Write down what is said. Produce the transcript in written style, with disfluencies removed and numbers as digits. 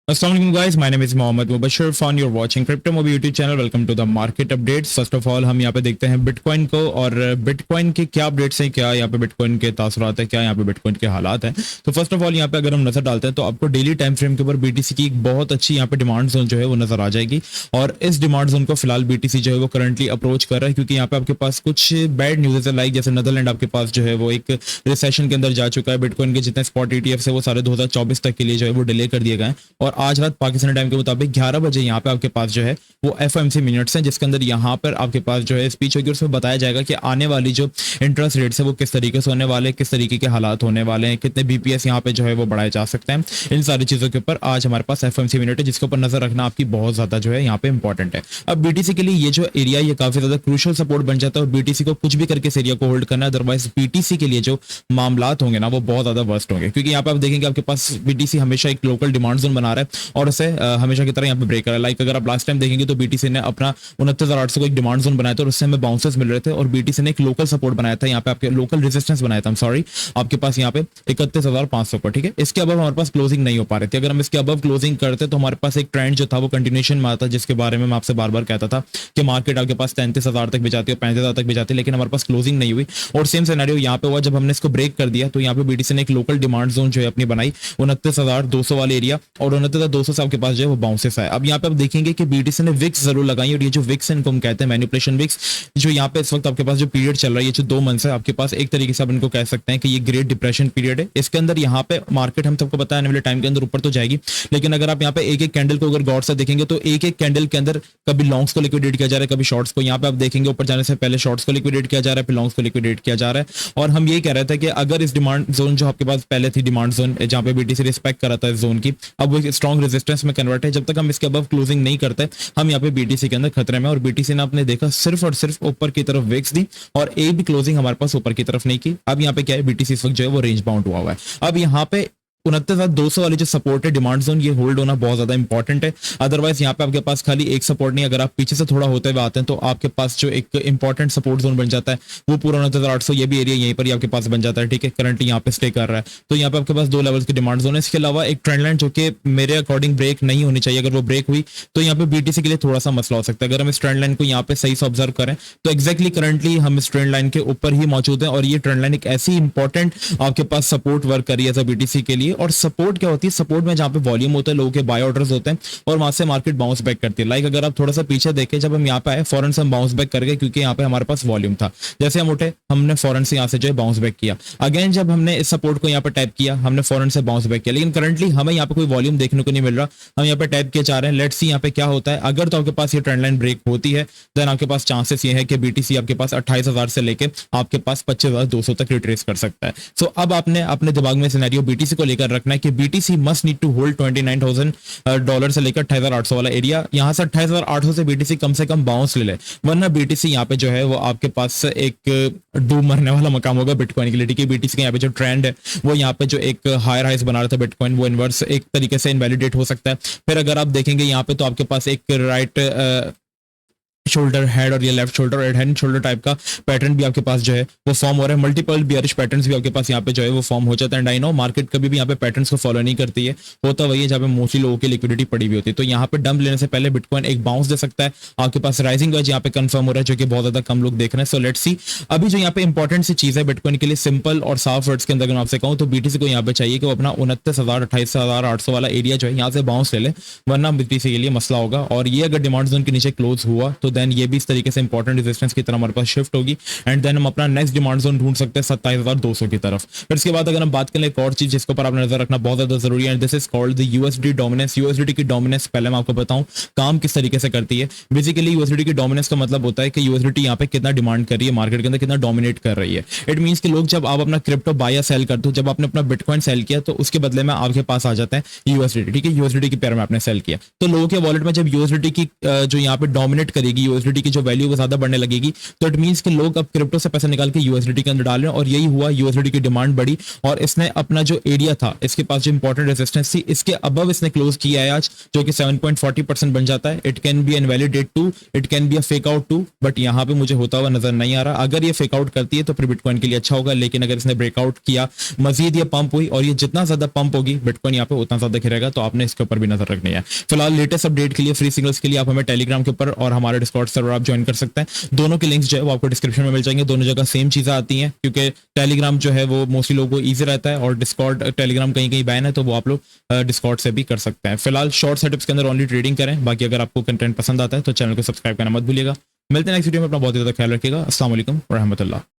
अस्सलाम वालेकुम guys, my name is Mohammad Mubashar फॉन you're watching Crypto Mobi YouTube channel. Welcome to the market updates. First of all हम यहाँ पे देखते हैं बिटकॉइन को और बिटकॉइन के क्या अपडेट्स हैं, क्या यहाँ पे बिटकॉइन के तासुरात है, क्या यहाँ पे बिटकॉइन के हालात हैं। तो फर्स्ट ऑफ ऑल यहाँ पे अगर हम नजर डालते हैं तो आपको डेली टाइम फ्रेम के ऊपर बीटीसी की एक बहुत अच्छी यहाँ पे डिमांड जोन जो है वो नजर आ जाएगी। और इस डिमांड जोन को फिलहाल बीटीसी जो है वो करंटली अप्रोच कर रहा है, क्योंकि यहाँ पे आपके पास कुछ बैड न्यूज है। लाइक जैसे नीदरलैंड आपके पास जो है वो एक रिसेशन के अंदर जा चुका है। बिटकॉइन के जितने स्पॉट ईटीएफ है वो सारे 2024 तक के लिए जो है वो डिले कर दिए गए हैं। और आज रात पाकिस्तान टाइम के मुताबिक 11 बजे यहाँ पे आपके पास जो है वो एफओएमसी मिनट्स हैं, जिसके अंदर यहाँ पर आपके पास जो है स्पीच होगी। उसमें बताया जाएगा कि आने वाली जो इंटरेस्ट रेट्स है वो किस तरीके से होने वाले, किस तरीके के हालात होने वाले हैं, कितने बीपीएस यहाँ पे जो है वो बढ़ाए जा सकते हैं। इन सारी चीजों के ऊपर आज हमारे पास एफओएमसी मिनट है, जिसके ऊपर नजर रखना आपकी बहुत ज्यादा जो है यहाँ पे इंपॉर्टेंट है। अब बीटीसी के लिए ये जो एरिया ये काफी ज्यादा क्रूशियल सपोर्ट बन जाता है और बीटीसी को कुछ भी करके इस एरिया को होल्ड करना है। अदरवाइज बीटीसी के लिए जो मामलात होंगे ना वो बहुत ज्यादा वर्स्ट होंगे, क्योंकि यहाँ पे आप देखेंगे आपके पास बीटीसी हमेशा एक लोकल डिमांड जोन बना रहा है और उसे हमेशा की तरह यहाँ पे ब्रेक कर रहा है। लाइक अगर आप लास्ट टाइम देखेंगे तो बीटीसी ने अपना 29,800 को एक डिमांड जोन बनाया था और उससे हमें बाउंसर्स मिल रहे थे, और बीटीसी ने एक लोकल सपोर्ट बनाया था, यहाँ पे आपके लोकल रेजिस्टेंस बनाया था, सॉरी, आपके पास यहाँ पे 31,500 पर। ठीक है, इसके अबव हमारे पास क्लोजिंग नहीं हो पा रही थी। अगर हम इसके अबव क्लोजिंग करते तो हमारे पास एक ट्रेंड जो था वो कंटिन्यूएशन में आता, जिसके बारे में मैं आपसे बार बार कहता था कि मार्केट आपके पास 33,000 तक भी जाती है, 35,000 तक भी जाती है, लेकिन हमारे पास क्लोजिंग नहीं हुई। और सेम सिनेरियो यहाँ पे हुआ जब हमने इसको ब्रेक कर दिया। तो यहाँ पे बीटीसी ने एक लोकल डिमांड जोन जो है अपनी बनाई 29,200 वाले एरिया, और 29,200 से आपके पास जो है वो बाउंसेस आए। अब यहाँ पे आप देखेंगे कि बीटीसी ने विक्स जरूर लगाई, और ये जो विक्स इनको हम कहते हैं मैनिपुलेशन विक्स, जो यहाँ पे इस वक्त आपके पास जो पीरियड चल रहा है, ये जो 2 मंथ्स है आपके पास, एक तरीके से आप इनको कह सकते हैं कि ये ग्रेट डिप्रेशन पीरियड है। इसके अंदर यहाँ पे मार्केट हम सबको पता है आने वाले टाइम के अंदर ऊपर तो जाएगी, लेकिन अगर आप यहाँ पे एक एक कैंडल को अगर गौर से देखेंगे तो एक एक कैंडल के अंदर कभी लॉन्ग्स को लिक्विडेट किया जा रहा है, कभी शॉर्ट्स को। यहाँ पे आप देखेंगे ऊपर जाने से पहले शॉर्ट्स को लिक्विडेट किया जा रहा है, फिर लॉन्ग्स को लिक्विडेट किया जा रहा है। और हम यही कह रहे थे कि अगर इस डिमांड जोन जो आपके पास पहले थी, डिमांड जोन जहाँ पे बीटीसी रिस्पेक्ट कर रहा था इस जोन की, अब वो स्ट्रॉन्ग रेजिस्टेंस में कन्वर्ट है। जब तक हम इसके अबव क्लोजिंग नहीं करते हम यहाँ पे बीटीसी के अंदर खतरे में। और बीटीसी ने आपने देखा सिर्फ और सिर्फ ऊपर की तरफ विक्स दी और एक भी क्लोजिंग हमारे पास ऊपर की तरफ नहीं की। अब यहाँ पे क्या है, बीटीसी इस वक्त जो है वो रेंज बाउंड हुआ है। अब यहाँ पे 29,200 वाली जो सपोर्ट है डिमांड जोन, ये होल्ड होना बहुत ज्यादा इंपॉर्टेंट है। अदरवाइज यहाँ पे आपके पास खाली एक सपोर्ट नहीं, अगर आप पीछे से थोड़ा होते हुए आते हैं तो आपके पास जो एक इंपॉर्टेंट सपोर्ट जोन बन जाता है वो पूरा 29,800, ये भी एरिया यहीं पर ही आपके पास बन जाता है। ठीक है, करंटली यहाँ पे स्टे कर रहा है। तो यहाँ पे आपके पास 2 लेवल्स की डिमांड जोन है। इसके अलावा एक ट्रेंड लाइन जो कि मेरे अकॉर्डिंग ब्रेक नहीं होनी चाहिए, अगर वो ब्रेक हुई तो यहाँ पे बीटीसी के लिए थोड़ा सा मसला हो सकता है। अगर हम इस ट्रेंड लाइन को यहाँ पे सही से ऑब्जर्व करें तो एक्जैक्टली करंटली हम इस ट्रेंड लाइन के ऊपर ही मौजूद है, और ये ट्रेंड लाइन एक ऐसी इंपॉर्टेंट आपके पास सपोर्ट वर्क करी है बीटीसी के लिए। और सपोर्ट क्या होती है, सपोर्ट में जहां पे वॉल्यूम होता है, लोगों के बाय ऑर्डर्स होते हैं और वहां से मार्केट बाउंस बैक करती है। लाइक अगर आप थोड़ा सा पीछे देखें, जब हम यहाँ पे आए फौरन से हम बाउंस बैक कर गए, क्योंकि यहाँ पे हमारे पास वॉल्यूम था। जैसे हम उठे हमने फौरन से यहाँ से जो है बाउंस बैक किया। अगेन जब हमने इस सपोर्ट को यहाँ पे टैप किया हमने फौरन से बाउंस बैक किया, लेकिन करंटली हमें यहाँ पे कोई वॉल्यूम देखने को नहीं मिल रहा। हम यहाँ पे टैप किए जा रहे हैं, लेट्स सी यहाँ पे क्या होता है। अगर तो आपके पास ये ट्रेंड लाइन ब्रेक होती है देन आपके पास चांसेस ये है कि बीटीसी आपके पास 28,000 से लेके आपके पास 25,200 तक रिट्रेस कर सकता है। सो अब आपने अपने दिमाग में सिनेरियो बीटीसी को लेकर रखना है कि BTC must need to hold $29,000 से लेकर 28,800 वाला एरिया। यहां से 28,800 से बीटीसी कम से कम बाउंस ले ले, वरना बीटीसी यहाँ पे जो है वो आपके पास एक डूब मरने वाला मकाम होगा बिटकॉइन के लिए। ठीक है, बीटीसी का यहाँ पे जो ट्रेंड है वो यहाँ पे जो एक हायर हाइस बना रहा था बिटकॉइन, वो इनवर्स एक तरीके से इनवैलिडेट हो सकता है। फिर अगर आप देखेंगे यहाँ पे तो आपके पास एक राइट शोल्डर हेड और ये लेफ्ट शोल्डर और हेड शोल्डर टाइप का पैटर्न भी आपके पास जो है वो फॉर्म हो रहा है। मल्टीपल बियरिश पैटर्न्स भी आपके पास यहाँ पे जो है वो फॉर्म हो जाता है। एंड आई नो मार्केट कभी भी यहाँ पे पैटर्न्स को फॉलो नहीं करती है, होता वही है जहाँ पे मोस्टली लोगों की लिक्विडिटी पड़ी हुई होती है। तो यहाँ पे डंप लेने से पहले बिटकॉइन एक बाउंस दे सकता है। आपके पास राइजिंग वेज यहाँ पे कंफर्म हो रहा है, जो कि बहुत ज्यादा कम लोग देख रहे हैं। सो लेट्स सी अभी जो यहाँ पे इंपॉर्टेंट सी चीज है बिटकॉइन के लिए, सिंपल और साफ वर्ड्स के अंदर अगर मैं आपसे कहूँ तो बीटीसी को यहाँ पे चाहिए कि वो अपना 29,000 28,800 वाला एरिया जो है यहाँ से बाउंस ले ले, वरना बीटीसी के लिए मसला होगा। और ये अगर डिमांड जोन के नीचे क्लोज हुआ तो देन ये भी इस तरीके से इंपॉर्टेंट रेजिस्टेंस की तरफ हमारे पास शिफ्ट होगी, एंड देन हम अपना नेक्स्ट डिमांड जोन ढूंढ सकते हैं 27,200 की तरफ। फिर इसके बाद अगर हम बात करें एक और चीज जिसके ऊपर आपने नजर रखना बहुत ज्यादा जरूरी है, this is called the USD dominance. USD की डोमिनेंस पहले मैं आपको बताऊं काम किस तरीके से करती है। बेसिकली यूएसडी की डोमिनेंस का मतलब होता है कि यूएसडी यहाँ पे कितना डिमांड कर रही है, मार्केट के अंदर कितना डोमिनेट कर रही है। इट मींस कि लोग जब आप अपना क्रिप्टो बाय या सेल करते हो, जब आपने अपना बिटकॉइन सेल किया तो उसके बदले में आपके पास आ जाता है यूएसडी। ठीक है, यूएसडी की पेयर में आपने सेल किया तो लोगों के वॉलेट में जब यूएसडी की जो यहाँ पे डोमिनेट करेगी कि यूएसडीटी की जो वैल्यू वो ज्यादा बढ़ने लगेगी, तो इट मींस कि लोग अब क्रिप्टो से पैसा निकाल के यूएसडीटी के अंदर डाल रहे हैं, और यही हुआ, यूएसडीटी की डिमांड बढ़ी और इसने अपना जो एरिया था, इसके पास जो इंपॉर्टेंट रेजिस्टेंस थी, इसके अबव इसने क्लोज किया है आज, जो कि 7.40% बन जाता है। It can be an validate too, it can be a fake out too, but यहाँ पे मुझे होता हुआ नजर नहीं आ रहा। अगर ये फेक आउट करती है तो फिर बिटकॉइन के लिए अच्छा होगा, लेकिन अगर इसने ब्रेकआउट किया, मजीद ये पंप हुई, और ये जितना ज्यादा पंप होगी बिटकॉइन यहाँ पे उतना ज्यादा गिरेगा, तो आपने इसके ऊपर भी नजर रखनी है। फिलहाल लेटेस्ट अपडेट के लिए, फ्री सिग्नल्स के लिए आप हमें टेलीग्राम के ऊपर और हमारे डिस्कॉर्ड सर्वर आप ज्वाइन कर सकते हैं। दोनों के लिंक्स जो है वो आपको डिस्क्रिप्शन में मिल जाएंगे। दोनों जगह सेम चीजें आती हैं, क्योंकि टेलीग्राम जो है वो मोस्टली लोगों को ईजी रहता है, और डिस्कॉर्ड टेलीग्राम कहीं कहीं बैन है, तो वो आप लोग डिस्कॉर्ड से भी कर सकते हैं। फिलहाल शॉर्ट सेटअप्स के अंदर ओनली ट्रेडिंग करें। बाकी अगर आपको कंटेंट पसंद आता है तो चैनल को सब्सक्राइब करना मत भूलिएगा। मिलते हैं नेक्स्ट वीडियो में। अपना बहुत ही ज्यादा ख्याल रखिएगा। अस्सलाम वालेकुम व रहमतुल्लाह।